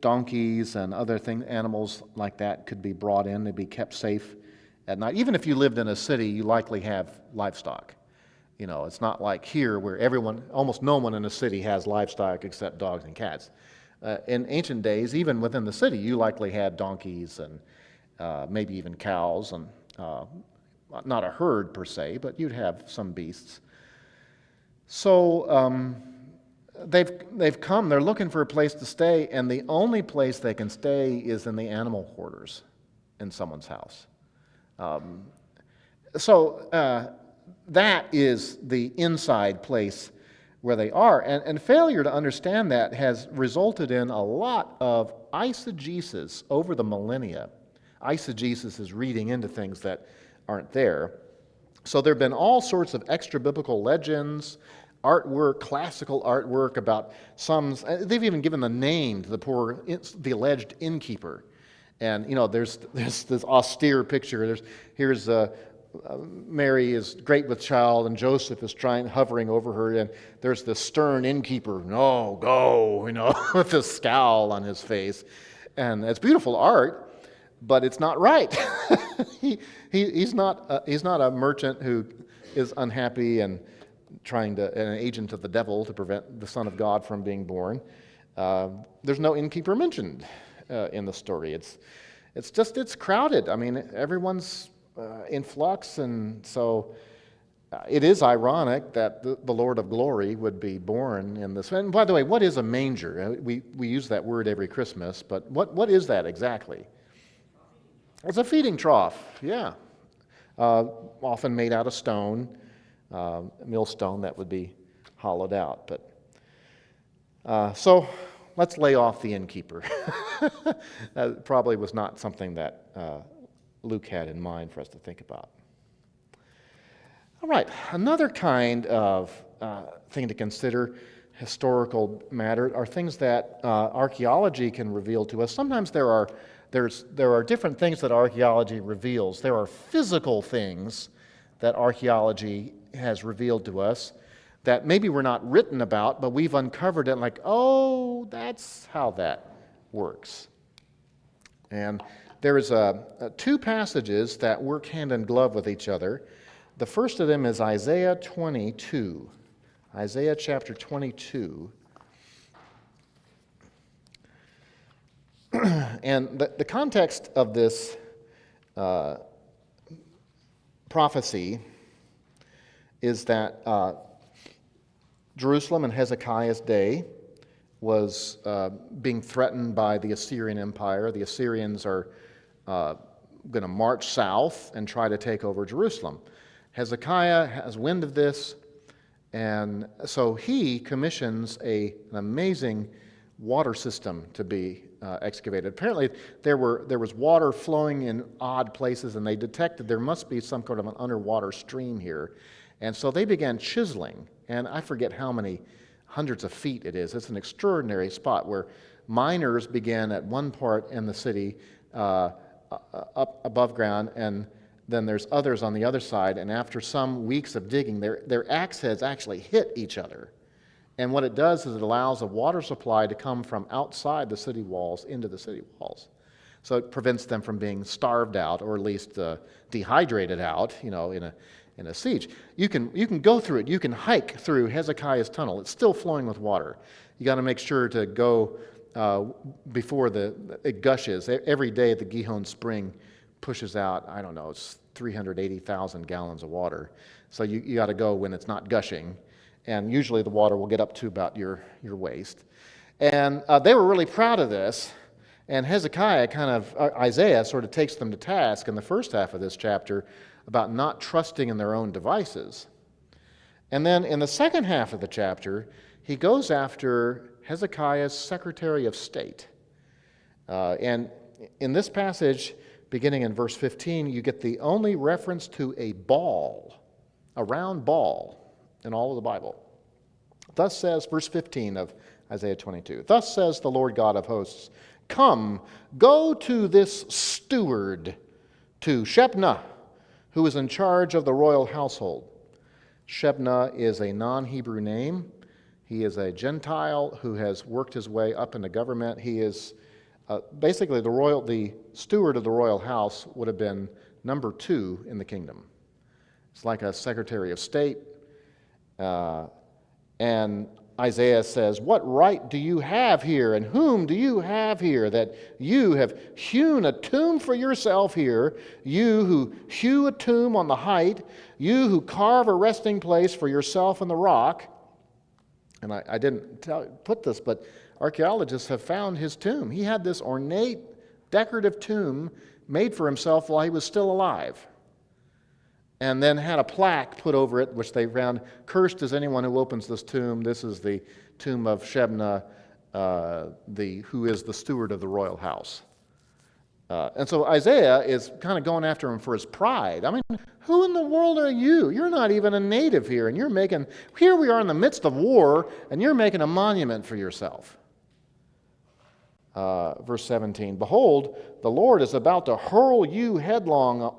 donkeys and other animals like that could be brought in to be kept safe at night. Even if you lived in a city, you likely have livestock. It's not like here where almost no one in a city has livestock except dogs and cats. In ancient days, even within the city, you likely had donkeys and maybe even cows, and not a herd per se, but you'd have some beasts. So they've come, they're looking for a place to stay, and the only place they can stay is in the animal quarters in someone's house. That is the inside place where they are. And failure to understand that has resulted in a lot of eisegesis over the millennia. Eisegesis is reading into things that aren't there. So there have been all sorts of extra-biblical legends, artwork, classical artwork about some. They've even given the name to the alleged innkeeper. And, there's this austere picture. Here's Mary is great with child, and Joseph is hovering over her, and there's this stern innkeeper, no, go, with this scowl on his face. And it's beautiful art, but it's not right. He's not a merchant who is unhappy and an agent of the devil to prevent the Son of God from being born. There's no innkeeper mentioned in the story. It's crowded. I mean, everyone's in flux, and so it is ironic that the Lord of Glory would be born in this. And by the way, what is a manger? We use that word every Christmas, but what is that exactly? It's a feeding trough, yeah. Often made out of stone, millstone that would be hollowed out. But so let's lay off the innkeeper. That probably was not something that Luke had in mind for us to think about. All right, another kind of thing to consider, historical matter, are things that archaeology can reveal to us. Sometimes there are different things that archaeology reveals. There are physical things that archaeology has revealed to us that maybe were not written about, but we've uncovered it like, oh, that's how that works. And there is two passages that work hand in glove with each other. The first of them is Isaiah 22. Isaiah chapter 22. And the context of this prophecy is that Jerusalem in Hezekiah's day was being threatened by the Assyrian Empire. The Assyrians are going to march south and try to take over Jerusalem. Hezekiah has wind of this, and so he commissions an amazing water system to be excavated. Apparently, there was water flowing in odd places, and they detected there must be some kind of an underwater stream here. And so they began chiseling, and I forget how many hundreds of feet it is. It's an extraordinary spot where miners began at one part in the city up above ground, and then there's others on the other side, and after some weeks of digging, their axe heads actually hit each other. And what it does is it allows a water supply to come from outside the city walls into the city walls. So it prevents them from being starved out, or at least dehydrated out, in a siege. You can go through it. You can hike through Hezekiah's tunnel. It's still flowing with water. You got to make sure to go before it gushes. Every day the Gihon Spring pushes out, I don't know, it's 380,000 gallons of water. So you got to go when it's not gushing. And usually the water will get up to about your waist. And they were really proud of this. And Hezekiah Isaiah sort of takes them to task in the first half of this chapter about not trusting in their own devices. And then in the second half of the chapter, he goes after Hezekiah's Secretary of State. And in this passage, beginning in verse 15, you get the only reference to a round ball, in all of the Bible. Thus says, verse 15 of Isaiah 22, "Thus says the Lord God of hosts, come, go to this steward, to Shebna, who is in charge of the royal household." Shebna is a non-Hebrew name. He is a Gentile who has worked his way up into government. He is Basically, the steward of the royal house would have been number 2 in the kingdom. It's like a secretary of state. And Isaiah says, "What right do you have here, and whom do you have here, that you have hewn a tomb for yourself here, you who hew a tomb on the height, you who carve a resting place for yourself in the rock?" And I didn't put this, but archaeologists have found his tomb. He had this ornate, decorative tomb made for himself while he was still alive, and then had a plaque put over it, which they found, "Cursed is anyone who opens this tomb. This is the tomb of Shebna, who is the steward of the royal house." And so Isaiah is kind of going after him for his pride. I mean, who in the world are you? You're not even a native here, and here we are in the midst of war, and you're making a monument for yourself. Verse 17, "Behold, the Lord is about to hurl you headlong,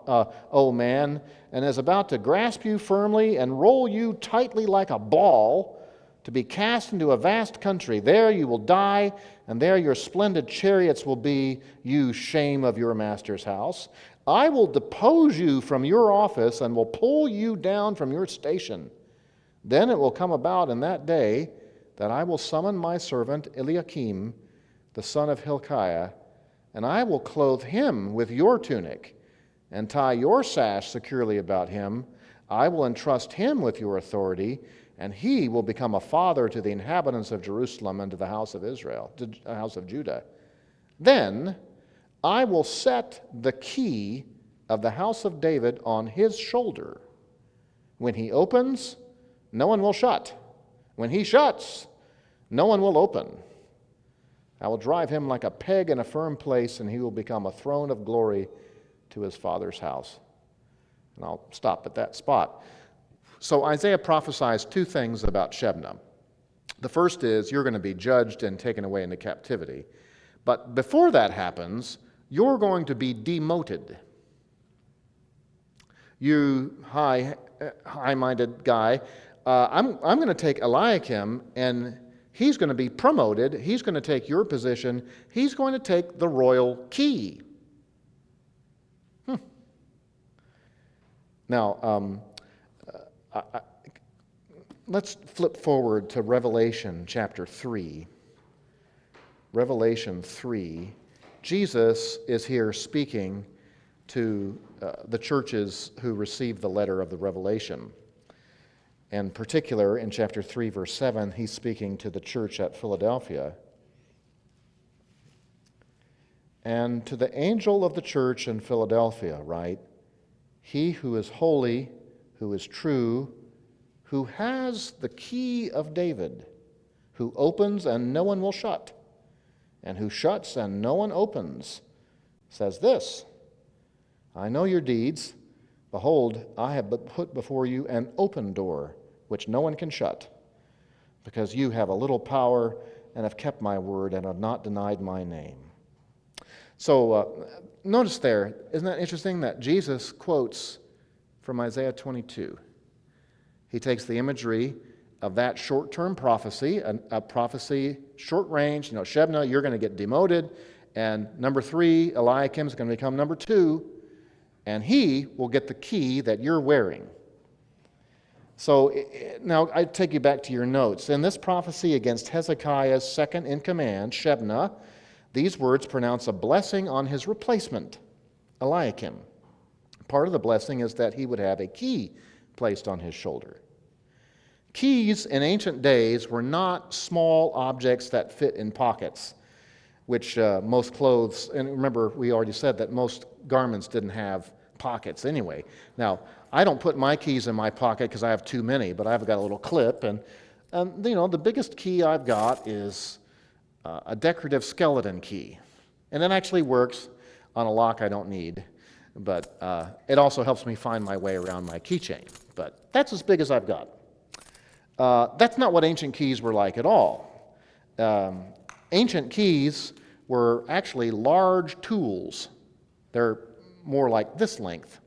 O man, and is about to grasp you firmly and roll you tightly like a ball, to be cast into a vast country. There you will die, and there your splendid chariots will be, you shame of your master's house. I will depose you from your office and will pull you down from your station. Then it will come about in that day that I will summon my servant Eliakim, the son of Hilkiah, and I will clothe him with your tunic and tie your sash securely about him. I will entrust him with your authority, and he will become a father to the inhabitants of Jerusalem and to the house of Israel, to the house of Judah. Then I will set the key of the house of David on his shoulder. When he opens, no one will shut. When he shuts, no one will open. I will drive him like a peg in a firm place, and he will become a throne of glory to his father's house." And I'll stop at that spot. So Isaiah prophesies 2 things about Shebna. The first is, you're going to be judged and taken away into captivity. But before that happens, you're going to be demoted. You high-minded guy, I'm going to take Eliakim, and he's going to be promoted. He's going to take your position. He's going to take the royal key. Now, let's flip forward to Revelation chapter 3. Revelation 3. Jesus is here speaking to the churches who received the letter of the Revelation. In particular, in chapter 3, verse 7, he's speaking to the church at Philadelphia. "And to the angel of the church in Philadelphia write, He who is holy, who is true, who has the key of David, who opens and no one will shut, and who shuts and no one opens, says this, I know your deeds. Behold, I have put before you an open door, which no one can shut, because you have a little power and have kept my word and have not denied my name." So notice there, isn't that interesting that Jesus quotes from Isaiah 22? He takes the imagery of that short-term prophecy, a prophecy short range, Shebna, you're going to get demoted, and number 3, Eliakim is going to become number 2, and he will get the key that you're wearing. So now I take you back to your notes. In this prophecy against Hezekiah's second in command, Shebna, these words pronounce a blessing on his replacement, Eliakim. Part of the blessing is that he would have a key placed on his shoulder. Keys in ancient days were not small objects that fit in pockets, which most clothes, and remember we already said that most garments didn't have pockets anyway. Now, I don't put my keys in my pocket because I have too many, but I've got a little clip, and the biggest key I've got is a decorative skeleton key. And it actually works on a lock I don't need, but it also helps me find my way around my keychain. But that's as big as I've got. That's not what ancient keys were like at all. Ancient keys were actually large tools. They're more like this length.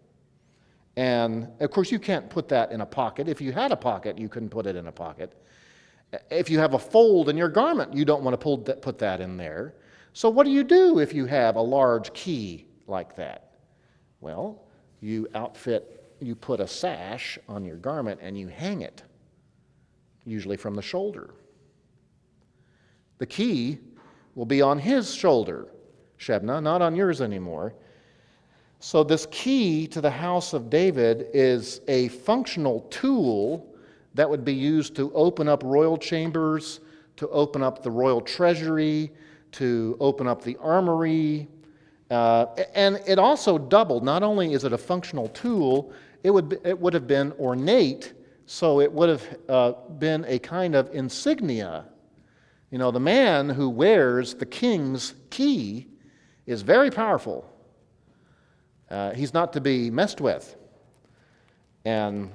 And of course, you can't put that in a pocket. If you had a pocket, you couldn't put it in a pocket. If you have a fold in your garment, you don't want to put that in there. So what do you do if you have a large key like that? Well, you put a sash on your garment and you hang it, usually from the shoulder. The key will be on his shoulder, Shebna, not on yours anymore. So this key to the house of David is a functional tool that would be used to open up royal chambers, to open up the royal treasury, to open up the armory. And it also doubled. Not only is it a functional tool, it would have been ornate, so it would have been a kind of insignia. You know, the man who wears the king's key is very powerful. He's not to be messed with. And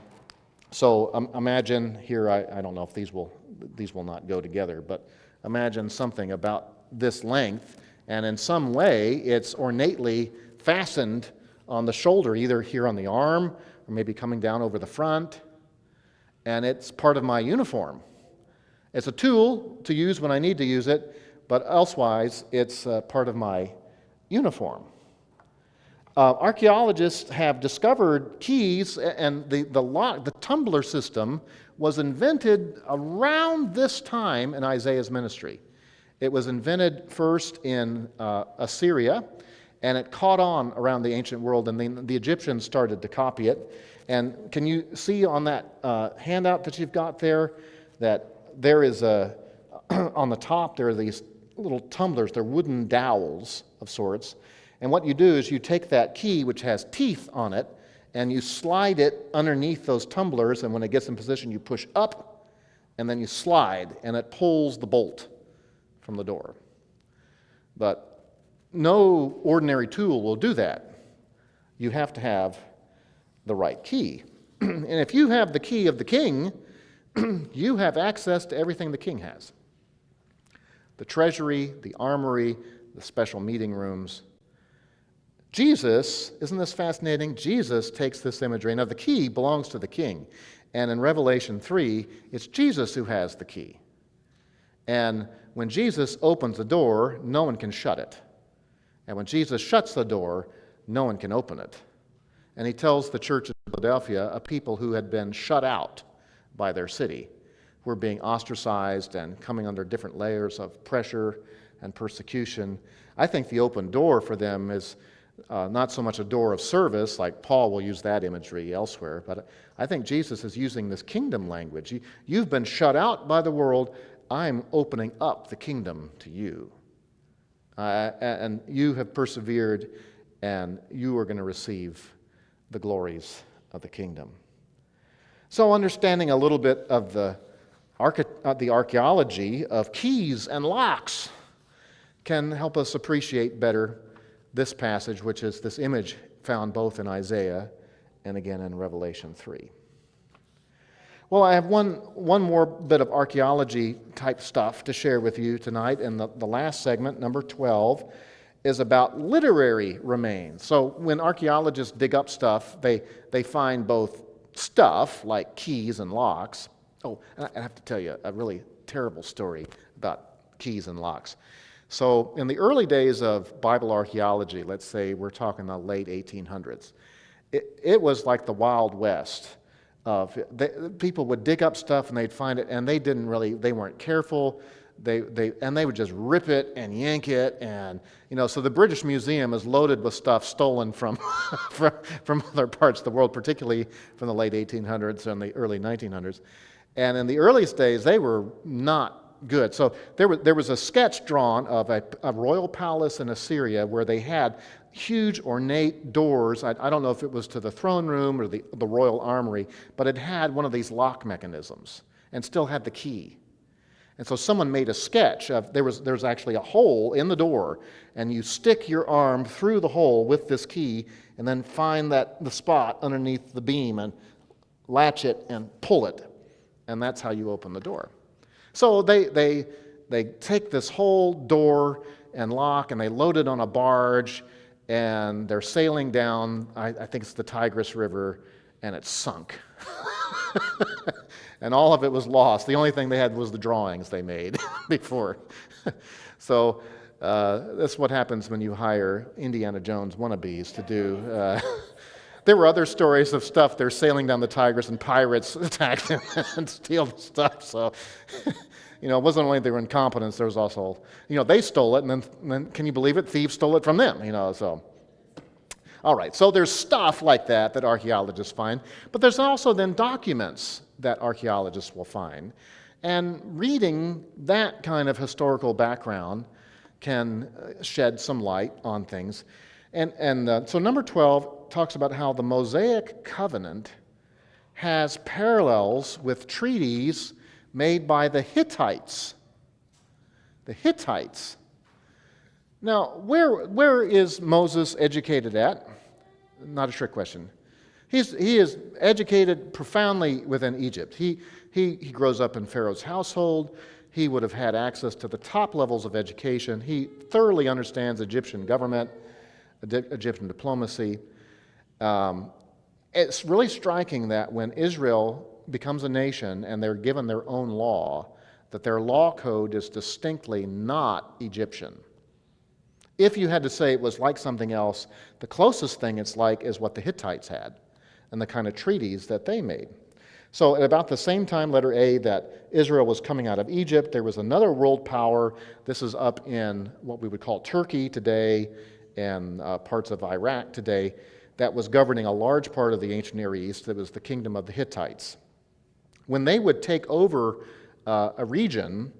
so imagine here, I don't know if these will not go together, but imagine something about this length, and in some way it's ornately fastened on the shoulder, either here on the arm or maybe coming down over the front, and it's part of my uniform. It's a tool to use when I need to use it, but elsewise it's part of my uniform. Archaeologists have discovered keys, and the tumbler system was invented around this time in Isaiah's ministry. It was invented first in Assyria, and it caught on around the ancient world, and the Egyptians started to copy it. And can you see on that handout that you've got there that there is on the top there are these little tumblers, they're wooden dowels of sorts. And what you do is you take that key, which has teeth on it, and you slide it underneath those tumblers, and when it gets in position, you push up, and then you slide, and it pulls the bolt from the door. But no ordinary tool will do that. You have to have the right key. And if you have the key of the king, you have access to everything the king has. The treasury, the armory, the special meeting rooms. Jesus, isn't this fascinating? Jesus takes this imagery. Now, the key belongs to the king. And in Revelation 3, it's Jesus who has the key. And when Jesus opens the door, no one can shut it. And when Jesus shuts the door, no one can open it. And he tells the church of Philadelphia, a people who had been shut out by their city, who were being ostracized and coming under different layers of pressure and persecution. I think the open door for them is not so much a door of service, like Paul will use that imagery elsewhere, but I think Jesus is using this kingdom language. You've been shut out by the world. I'm opening up the kingdom to you. And you have persevered, and you are going to receive the glories of the kingdom. So understanding a little bit of the archaeology of keys and locks can help us appreciate better this passage, which is this image found both in Isaiah and again in Revelation 3. Well, I have one more bit of archaeology type stuff to share with you tonight, and the last segment, number 12, is about literary remains. So when archaeologists dig up stuff, they find both stuff like keys and locks. Oh, and I have to tell you a really terrible story about keys and locks. So in the early days of Bible archaeology, let's say we're talking the late 1800s, it was like the Wild West. People would dig up stuff and they'd find it, and they weren't careful. They would just rip it and yank it, and so the British Museum is loaded with stuff stolen from from other parts of the world, particularly from the late 1800s and the early 1900s. And in the earliest days, they were not good. So there was a sketch drawn of a royal palace in Assyria where they had huge ornate doors. I don't know if it was to the throne room or the royal armory, but it had one of these lock mechanisms and still had the key. And so someone made a sketch of there's actually a hole in the door, and you stick your arm through the hole with this key and then find the spot underneath the beam and latch it and pull it. And that's how you open the door. So they take this whole door and lock and they load it on a barge, and they're sailing down, I think it's the Tigris River, and it's sunk. And all of it was lost. The only thing they had was the drawings they made before. So that's what happens when you hire Indiana Jones wannabes to do. There were other stories of stuff. They're sailing down the Tigris and pirates attack them and steal the stuff. So, it wasn't only their incompetence, there was also, they stole it, and then can you believe it? Thieves stole it from them, so. All right, so there's stuff like that archaeologists find, but there's also then documents that archaeologists will find. And reading that kind of historical background can shed some light on things. So number 12 talks about how the Mosaic covenant has parallels with treaties made by the Hittites. The Hittites. Now, where is Moses educated at? Not a trick question. He is educated profoundly within Egypt. He grows up in Pharaoh's household. He would have had access to the top levels of education. He thoroughly understands Egyptian government, Egyptian diplomacy. It's really striking that when Israel becomes a nation and they're given their own law, that their law code is distinctly not Egyptian. If you had to say it was like something else, the closest thing it's like is what the Hittites had and the kind of treaties that they made. So at about the same time, letter A, that Israel was coming out of Egypt, there was another world power. This is up in what we would call Turkey today and parts of Iraq today that was governing a large part of the ancient Near East. That was the kingdom of the Hittites. When they would take over a region,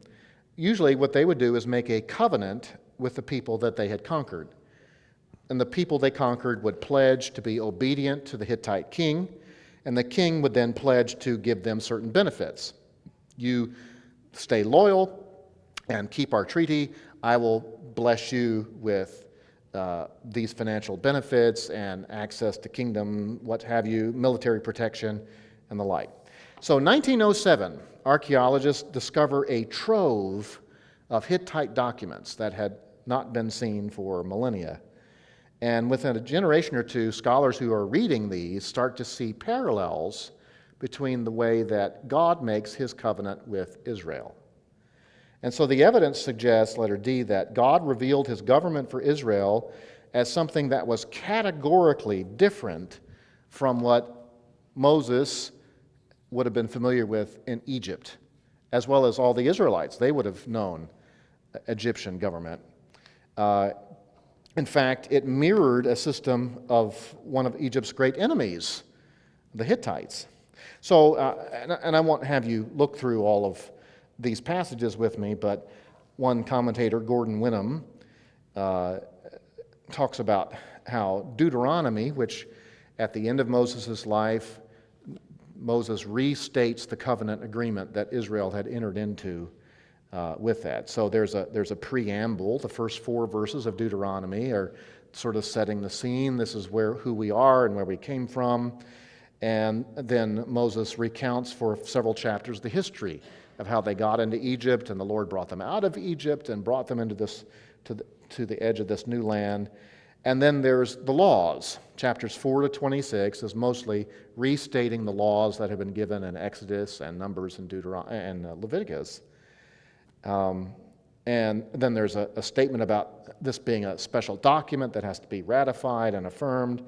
usually what they would do is make a covenant with the people that they had conquered. And the people they conquered would pledge to be obedient to the Hittite king, and the king would then pledge to give them certain benefits. You stay loyal and keep our treaty, I will bless you with these financial benefits and access to kingdom, what have you, military protection, and the like. So 1907, archaeologists discover a trove of Hittite documents that had not been seen for millennia. And within a generation or two, scholars who are reading these start to see parallels between the way that God makes his covenant with Israel. And so the evidence suggests, letter D, that God revealed his government for Israel as something that was categorically different from what Moses would have been familiar with in Egypt, as well as all the Israelites. They would have known Egyptian government. In fact, it mirrored a system of one of Egypt's great enemies, the Hittites. So, and I won't have you look through all of these passages with me, but one commentator, Gordon Wenham, talks about how Deuteronomy, which at the end of Moses' life, Moses restates the covenant agreement that Israel had entered into with that. So there's a preamble. The first 4 verses of Deuteronomy are sort of setting the scene. This is who we are and where we came from. And then Moses recounts for several chapters the history of how they got into Egypt, and the Lord brought them out of Egypt and brought them into to the edge of this new land. And then there's the laws. Chapters 4 to 26 is mostly restating the laws that have been given in Exodus and Numbers and Leviticus. And then there's a statement about this being a special document that has to be ratified and affirmed.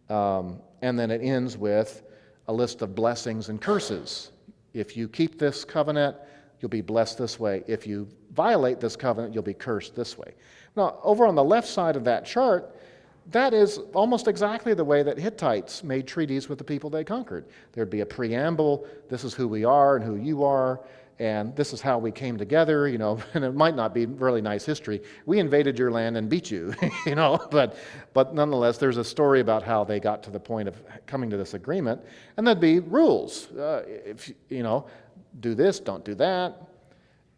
And then it ends with a list of blessings and curses. If you keep this covenant, you'll be blessed this way. If you violate this covenant, you'll be cursed this way. Now, over on the left side of that chart, that is almost exactly the way that Hittites made treaties with the people they conquered. There'd be a preamble, this is who we are and who you are, and this is how we came together, and it might not be really nice history. We invaded your land and beat you, but nonetheless, there's a story about how they got to the point of coming to this agreement, and there'd be rules. If do this, don't do that,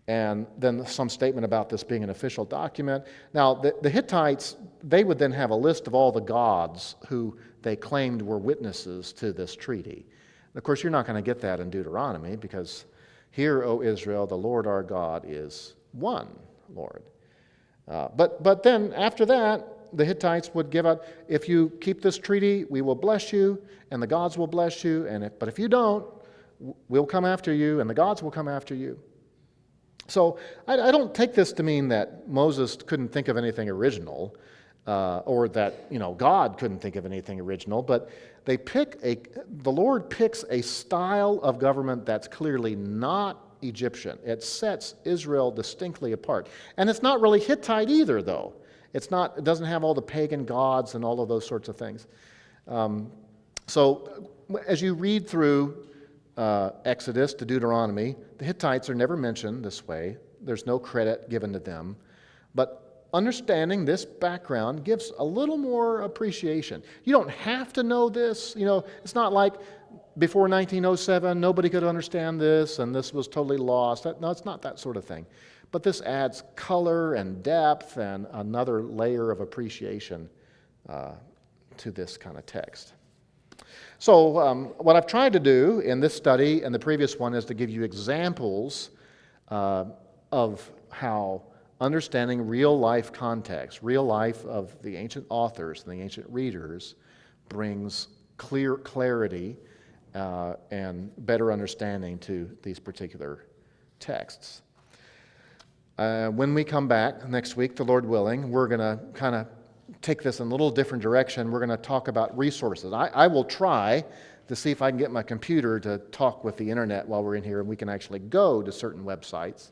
and then some statement about this being an official document. Now, the Hittites, they would then have a list of all the gods who they claimed were witnesses to this treaty. And of course, you're not going to get that in Deuteronomy because "Hear, O Israel, the Lord our God is one Lord." But then after that, the Hittites would give out, if you keep this treaty, we will bless you, and the gods will bless you. But if you don't, we'll come after you, and the gods will come after you. So I don't take this to mean that Moses couldn't think of anything original, or that God couldn't think of anything original, but the Lord picks a style of government that's clearly not Egyptian. It sets Israel distinctly apart. And it's not really Hittite either, though. It doesn't have all the pagan gods and all of those sorts of things. So as you read through Exodus to Deuteronomy, the Hittites are never mentioned this way. There's no credit given to them. But understanding this background gives a little more appreciation. You don't have to know this. It's not like before 1907, nobody could understand this and this was totally lost. No, it's not that sort of thing. But this adds color and depth and another layer of appreciation to this kind of text. So what I've tried to do in this study and the previous one is to give you examples of how understanding real life context, real life of the ancient authors and the ancient readers brings clarity and better understanding to these particular texts. When we come back next week, the Lord willing, we're going to kind of take this in a little different direction. We're going to talk about resources. I will try to see if I can get my computer to talk with the internet while we're in here, and we can actually go to certain websites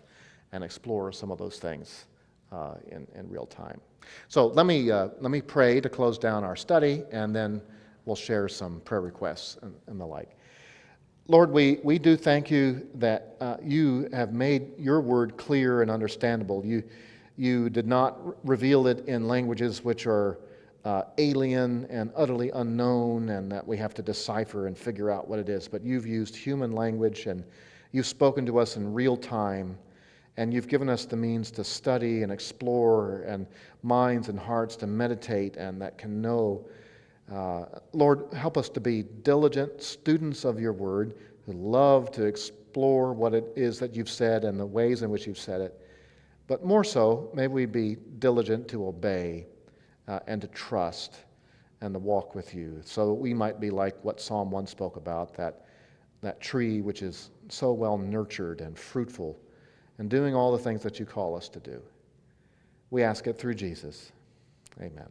and explore some of those things in real time. So let me pray to close down our study, and then we'll share some prayer requests and the like. Lord, we do thank you that you have made your word clear and understandable. You did not reveal it in languages which are alien and utterly unknown and that we have to decipher and figure out what it is, but you've used human language and you've spoken to us in real time, and you've given us the means to study and explore and minds and hearts to meditate and that can know. Lord, help us to be diligent students of your word who love to explore what it is that you've said and the ways in which you've said it. But more so, may we be diligent to obey and to trust and to walk with you so that we might be like what Psalm 1 spoke about, that tree which is so well nurtured and fruitful and doing all the things that you call us to do. We ask it through Jesus. Amen.